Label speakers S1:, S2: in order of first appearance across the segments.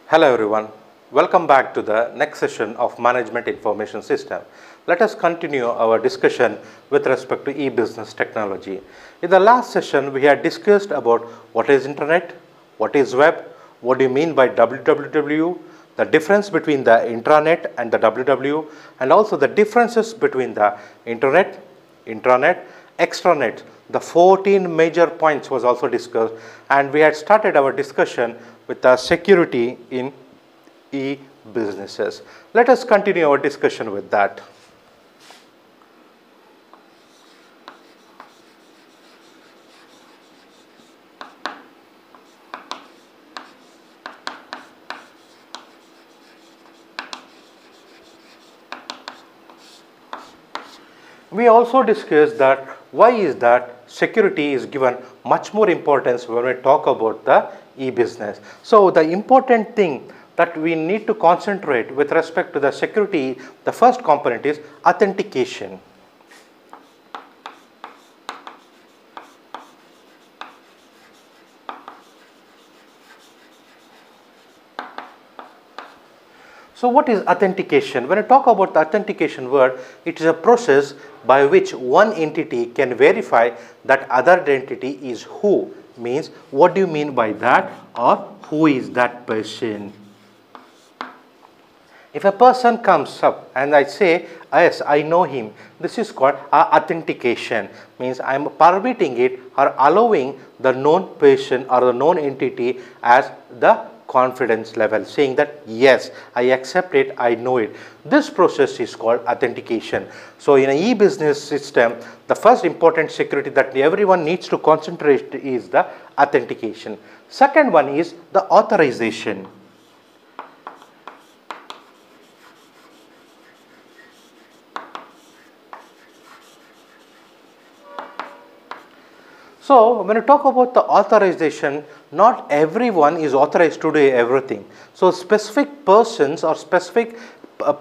S1: Hello everyone, welcome back to the next session of Management Information System. Let us continue our discussion with respect to e-business technology. In the last session, we had discussed about what is internet, what is web, what do you mean by www, the difference between the intranet and the www, and also the differences between the internet, intranet, extranet. The 14 major points was also discussed, and we had started our discussion with the security in e-businesses. Let us continue our discussion with that. We also discussed that why is that security is given much more importance when we talk about the e-business. So the important thing that we need to concentrate with respect to the security, the first component is authentication. So what is authentication? When I talk about the authentication word, it is a process by which one entity can verify that other entity is who. Means what do you mean by that, or who is that person? If a person comes up and I say, yes, I know him, this is called authentication. Means I am permitting it or allowing the known person or the known entity as the confidence level, saying that yes, I accept it, I know it. This process is called authentication. So in an e-business system, the first important security that everyone needs to concentrate is the authentication. Second one is the authorization. So when you talk about the authorization, not everyone is authorized to do everything. So specific persons or specific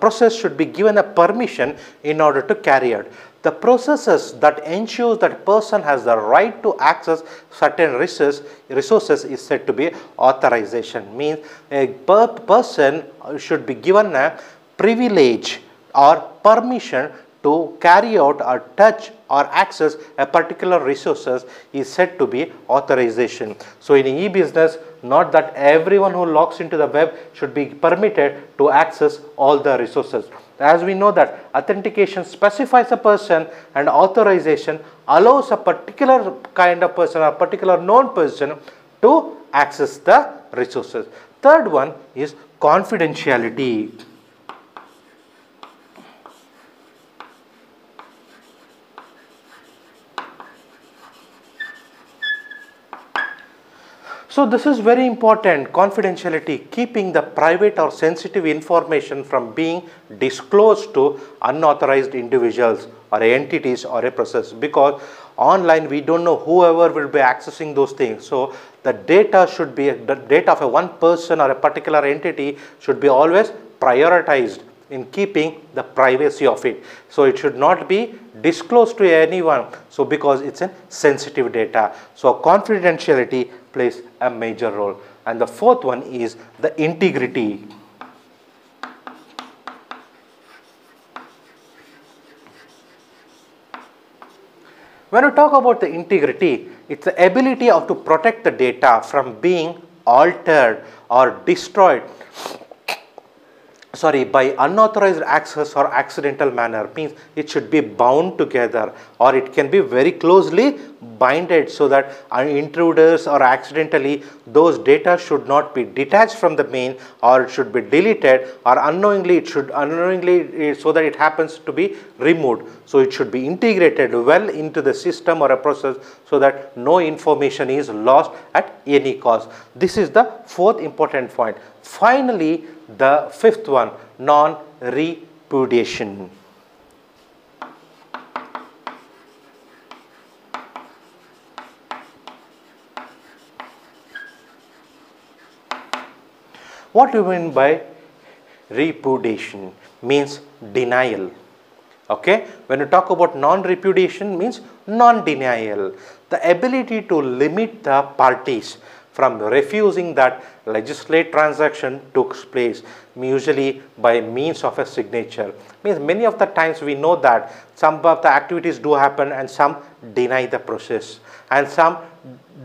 S1: process should be given a permission in order to carry out. The processes that ensure that person has the right to access certain resources is said to be authorization. Means a person should be given a privilege or permission to carry out or touch or access a particular resources is said to be authorization. So in e-business, not that everyone who logs into the web should be permitted to access all the resources. As we know that authentication specifies a person and authorization allows a particular kind of person or particular known person to access the resources. Third one is confidentiality. So this is very important, confidentiality, keeping the private or sensitive information from being disclosed to unauthorized individuals or entities or a process, because online we don't know whoever will be accessing those things. So the data should be, the data of a one person or a particular entity should be always prioritized in keeping the privacy of it. So it should not be disclosed to anyone, so because it's a sensitive data. So confidentiality plays a major role. And the fourth one is the integrity. When we talk about the integrity, it's the ability of to protect the data from being altered or destroyed by unauthorized access or accidental manner. Means it should be bound together, or it can be very closely binded, so that intruders or accidentally those data should not be detached from the main, or it should be deleted, or unknowingly it should so that it happens to be removed. So it should be integrated well into the system or a process, so that no information is lost at any cost. This is the fourth important point. Finally, the fifth one, non-repudiation. What do you mean by repudiation? Means denial. Okay, when you talk about non-repudiation, means non-denial, the ability to limit the parties from refusing that legislate transaction took place, usually by means of a signature. Means many of the times we know that some of the activities do happen and some deny the process, and some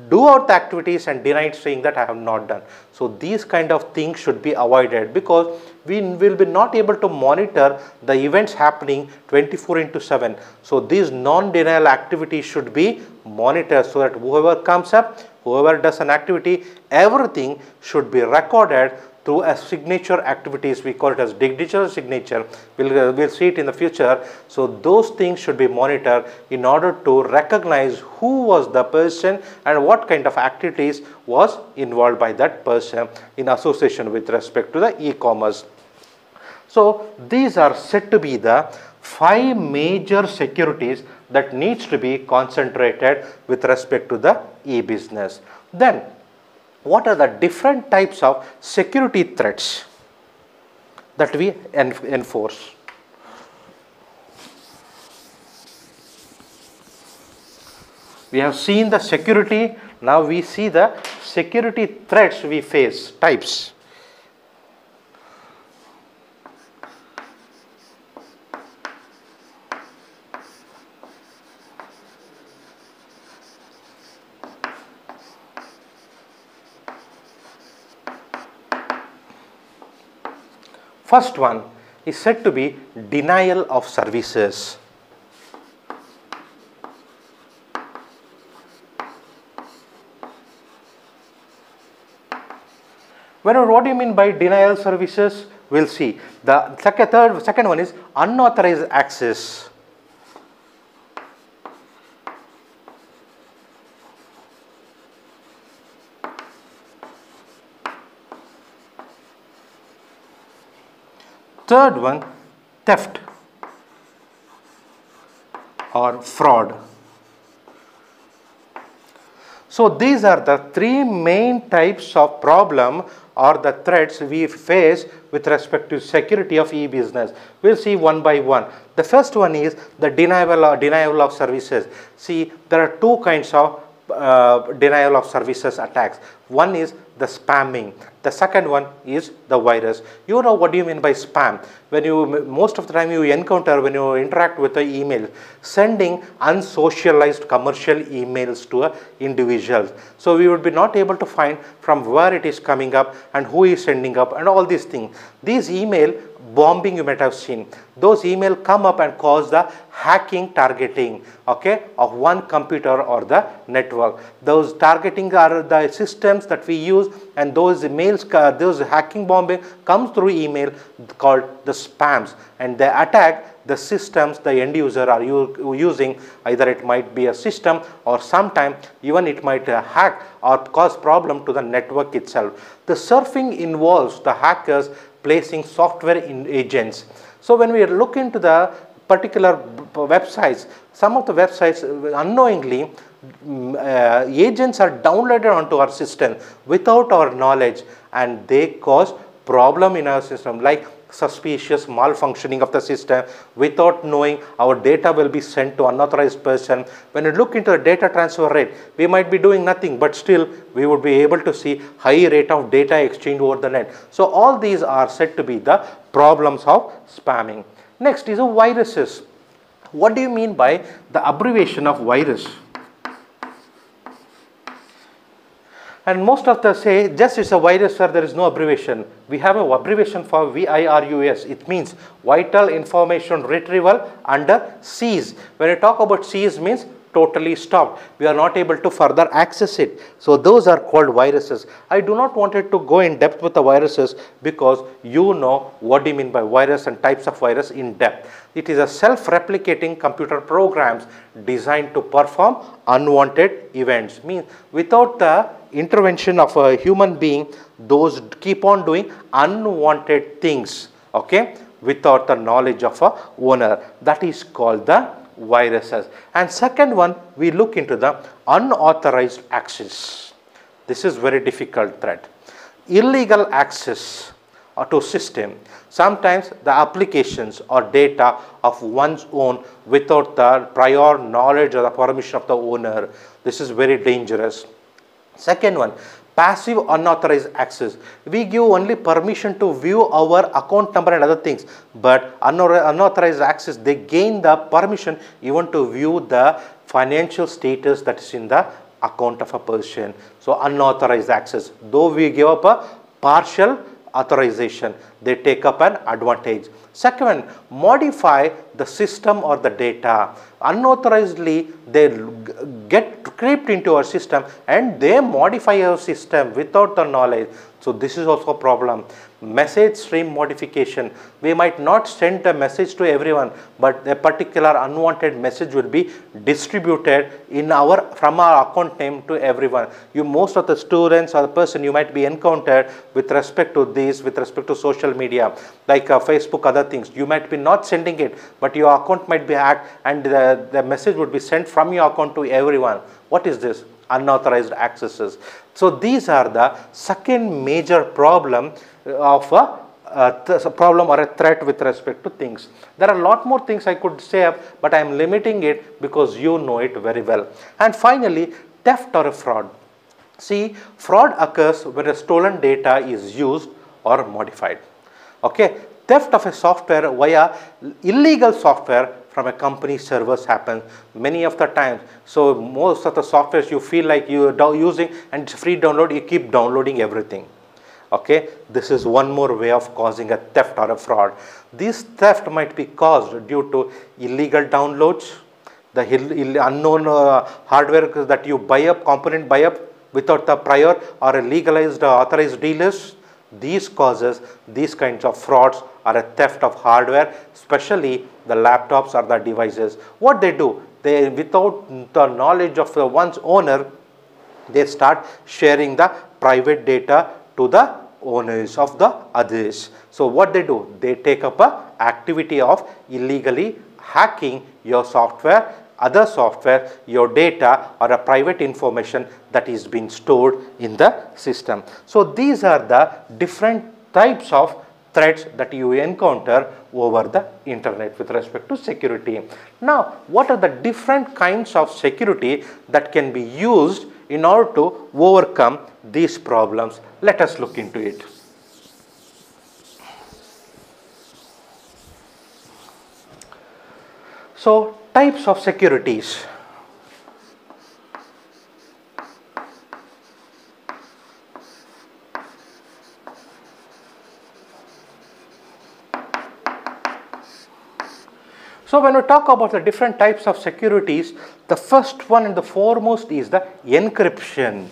S1: do out the activities and deny it, saying that I have not done. So these kind of things should be avoided, because we will be not able to monitor the events happening 24/7. So these non-denial activities should be monitored, so that whoever comes up, whoever does an activity, everything should be recorded through a signature activities. We call it as digital signature. We'll see it in the future. So those things should be monitored in order to recognize who was the person and what kind of activities was involved by that person in association with respect to the e-commerce. So these are said to be the 5 major securities that needs to be concentrated with respect to the e-business. Then what are the different types of security threats that we enforce? We have seen the security, now we see the security threats we face, types. First one is said to be denial of services. What do you mean by denial services? We'll see. The second one is unauthorized access. Third one, theft or fraud. So these are the 3 main types of problem or the threats we face with respect to security of e-business. We'll see one by one. The first one is the denial of services. See, there are 2 kinds of denial of services attacks. One is the spamming. The second one is the virus. You know what do you mean by spam? When you, most of the time you encounter, when you interact with the email, sending unsocialized commercial emails to individuals. So we would be not able to find from where it is coming up and who is sending up and all these things. These email bombing you might have seen. Those emails come up and cause the hacking targeting, okay, of one computer or the network. Those targeting are the systems that we use, and those emails, those hacking bombing comes through email called the spams, and they attack the systems the end user are using. Either it might be a system, or sometime even it might hack or cause problem to the network itself. The surfing involves the hackers placing software in agents. So when we look into the particular websites, some of the websites unknowingly agents are downloaded onto our system without our knowledge, and they cause problem in our system, like suspicious malfunctioning of the system. Without knowing, our data will be sent to unauthorized person. When you look into the data transfer rate, we might be doing nothing, but still we would be able to see high rate of data exchange over the net. So all these are said to be the problems of spamming. Next is viruses. What do you mean by the abbreviation of virus? And most of the say, just it's a virus, sir, there is no abbreviation. We have an abbreviation for VIRUS. It means Vital Information Retrieval under cease. When I talk about cease, means totally stopped. We are not able to further access it. So those are called viruses. I do not want it to go in depth with the viruses, because you know what do you mean by virus and types of virus in depth. It is a self-replicating computer programs designed to perform unwanted events. Means without the intervention of a human being, those keep on doing unwanted things, okay, without the knowledge of a owner. That is called the viruses. And second one, we look into the unauthorized access. This is very difficult threat. Illegal access to system. Sometimes the applications or data of one's own without the prior knowledge or the permission of the owner. This is very dangerous. Second one, passive unauthorized access. We give only permission to view our account number and other things, but unauthorized access, they gain the permission even to view the financial status that is in the account of a person. So unauthorized access, though we give up a partial authorization, they take up an advantage. Second one, modify the system or the data. Unauthorizedly, they get crept into our system and they modify our system without the knowledge. So this is also a problem. Message stream modification. We might not send a message to everyone, but a particular unwanted message will be distributed in from our account name to everyone. Most of the students or the person you might be encountered with respect to this, with respect to social media, like Facebook, other things. You might be not sending it, but your account might be hacked and the message would be sent from your account to everyone. What is this? Unauthorized accesses. So these are the second major problem of a problem or a threat with respect to things. There are a lot more things I could say, but I am limiting it because you know it very well. And finally, theft or a fraud. See, fraud occurs when a stolen data is used or modified. Okay, theft of a software via illegal software from a company's servers happens many of the times. So most of the softwares you feel like you are using and it's free download, you keep downloading everything. Okay, this is one more way of causing a theft or a fraud. This theft might be caused due to illegal downloads, the unknown hardware that you buy up, component buy up without the prior or a legalized authorized dealers. These causes these kinds of frauds or a theft of hardware, especially the laptops or the devices. What they do, they without the knowledge of the one's owner, they start sharing the private data to the owners of the others. So what they do, they take up a activity of illegally hacking your software, other software, your data or a private information that is being stored in the system. So these are the different types of threats that you encounter over the internet with respect to security. Now, what are the different kinds of security that can be used in order to overcome these problems? Let us look into it. So, types of securities. So when we talk about the different types of securities, the first one and the foremost is the encryption.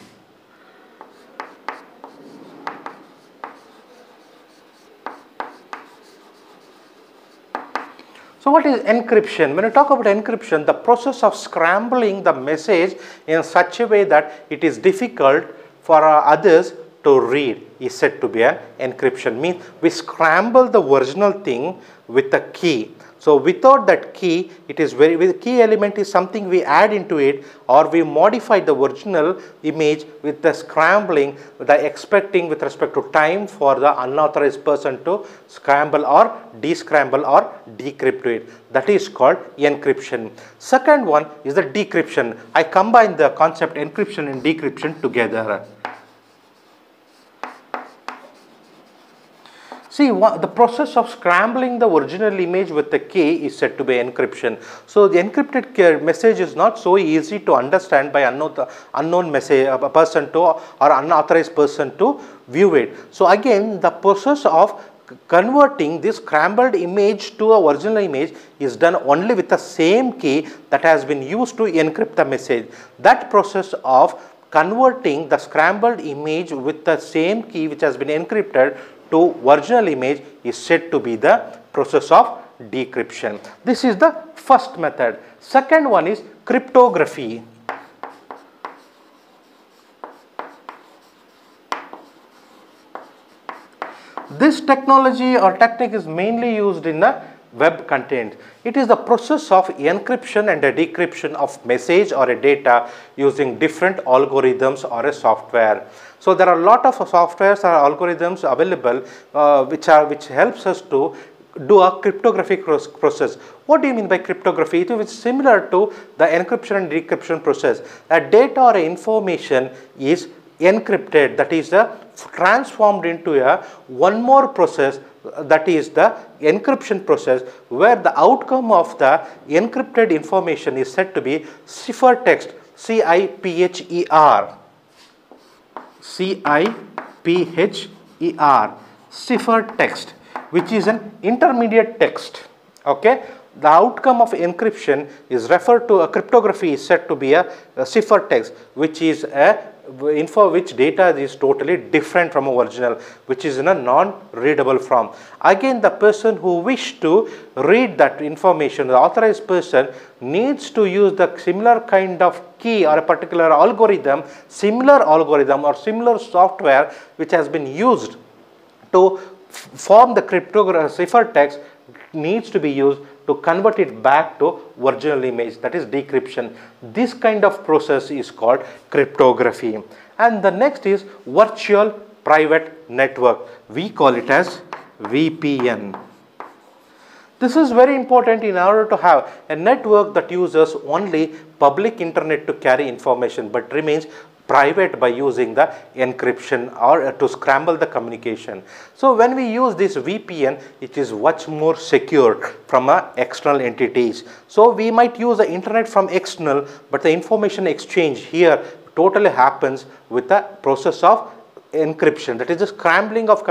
S1: So what is encryption? When we talk about encryption, the process of scrambling the message in such a way that it is difficult for others to read is said to be an encryption. Means we scramble the original thing with a key. So without that key, it is the key element is something we add into it, or we modify the original image with the scrambling, the expecting with respect to time for the unauthorized person to scramble or descramble or decrypt it. That is called encryption. Second one is the decryption. I combine the concept encryption and decryption together. See, the process of scrambling the original image with the key is said to be encryption. So the encrypted message is not so easy to understand by unknown message, a person to or unauthorized person to view it. So again, the process of converting this scrambled image to a original image is done only with the same key that has been used to encrypt the message. That process of converting the scrambled image with the same key which has been encrypted to original image is said to be the process of decryption. This is the first method. Second one is cryptography. This technology or technique is mainly used in the web content. It is the process of encryption and the decryption of message or a data using different algorithms or a software. So there are a lot of softwares or algorithms available which helps us to do a cryptographic process. What do you mean by cryptography? It is similar to the encryption and decryption process. A data or information is encrypted, that is transformed into a one more process, that is the encryption process, where the outcome of the encrypted information is said to be ciphertext, CIPHER, ciphertext, which is an intermediate text. Okay, the outcome of encryption is referred to, a cryptography is said to be a ciphertext, which is a info which data is totally different from original, which is in a non-readable form. Again, the person who wish to read that information, the authorized person, needs to use the similar kind of key or a particular algorithm, similar algorithm or similar software which has been used to form the cryptography ciphertext, needs to be used to convert it back to original image, that is decryption. This kind of process is called cryptography. And the next is virtual private network. We call it as VPN. This is very important in order to have a network that uses only public internet to carry information but remains private by using the encryption or to scramble the communication. So when we use this VPN, it is much more secure from external entities. So we might use the internet from external, but the information exchange here totally happens with the process of encryption, that is the scrambling of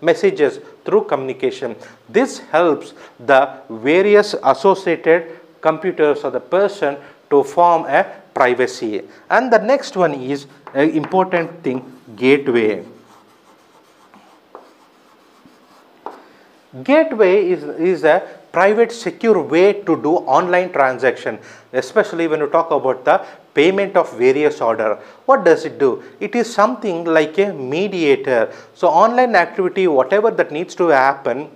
S1: messages through communication. This helps the various associated computers or the person to form a privacy. And the next one is an important thing, gateway. Gateway is a private secure way to do online transaction, especially when you talk about the payment of various order. What does it do? It is something like a mediator. So online activity, whatever that needs to happen,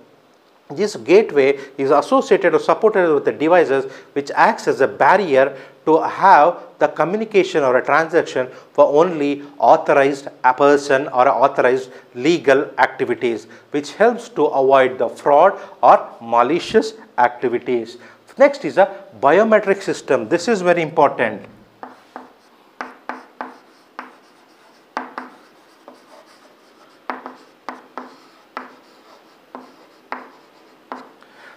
S1: this gateway is associated or supported with the devices which acts as a barrier to have the communication or a transaction for only authorized person or authorized legal activities, which helps to avoid the fraud or malicious activities. Next is a biometric system. This is very important.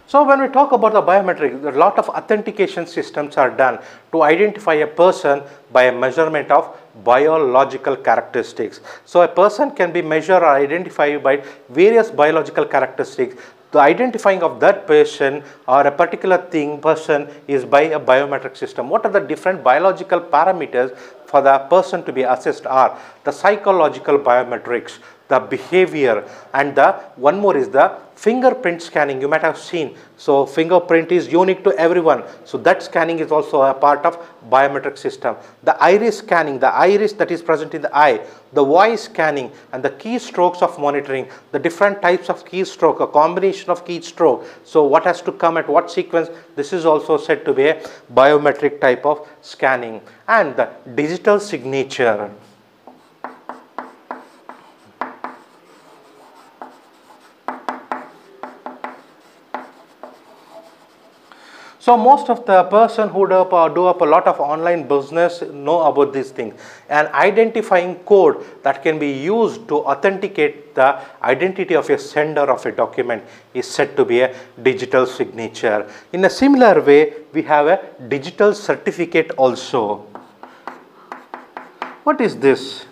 S1: So when we talk about the biometric, a lot of authentication systems are done to identify a person by a measurement of biological characteristics. So a person can be measured or identified by various biological characteristics. The identifying of that person or a particular person is by a biometric system. What are the different biological parameters for the person to be assessed are the psychological biometrics, the behavior, and the one more is the fingerprint scanning. You might have seen. So fingerprint is unique to everyone. So that scanning is also a part of biometric system. The iris scanning, the iris that is present in the eye, the voice scanning, and the keystrokes of monitoring, the different types of keystroke, a combination of keystroke. So what has to come at what sequence, this is also said to be a biometric type of scanning. And the digital signature. So most of the person who do up a lot of online business know about these things. An identifying code that can be used to authenticate the identity of a sender of a document is said to be a digital signature. In a similar way, we have a digital certificate also. What is this?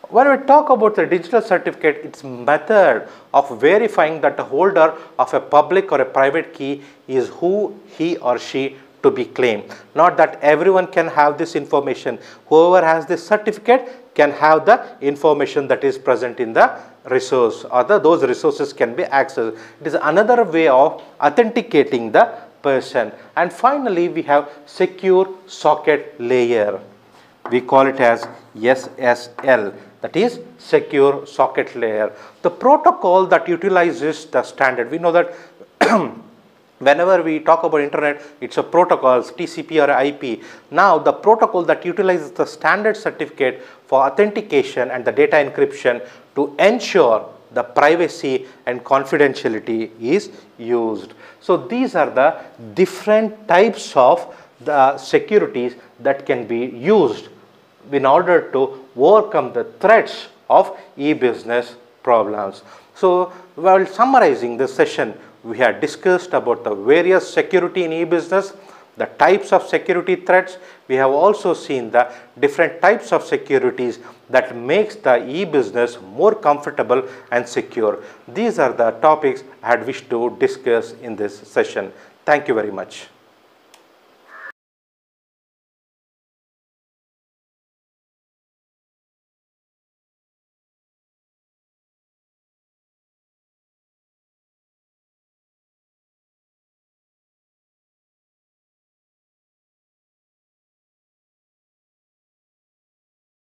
S1: When we talk about the digital certificate, its method of verifying that the holder of a public or a private key is who he or she to be claimed. Not that everyone can have this information. Whoever has this certificate can have the information that is present in the resource, or those resources can be accessed. It is another way of authenticating the person. And finally, we have secure socket layer. We call it as SSL. That is secure socket layer. The protocol that utilizes the standard. We know that Whenever we talk about internet, it's a protocols, TCP or IP. Now the protocol that utilizes the standard certificate for authentication and the data encryption to ensure the privacy and confidentiality is used. So these are the different types of the securities that can be used in order to overcome the threats of e-business problems. So while summarizing this session, we have discussed about the various security in e-business, the types of security threats. We have also seen the different types of securities that makes the e-business more comfortable and secure. These are the topics I had wished to discuss in this session. Thank you very much.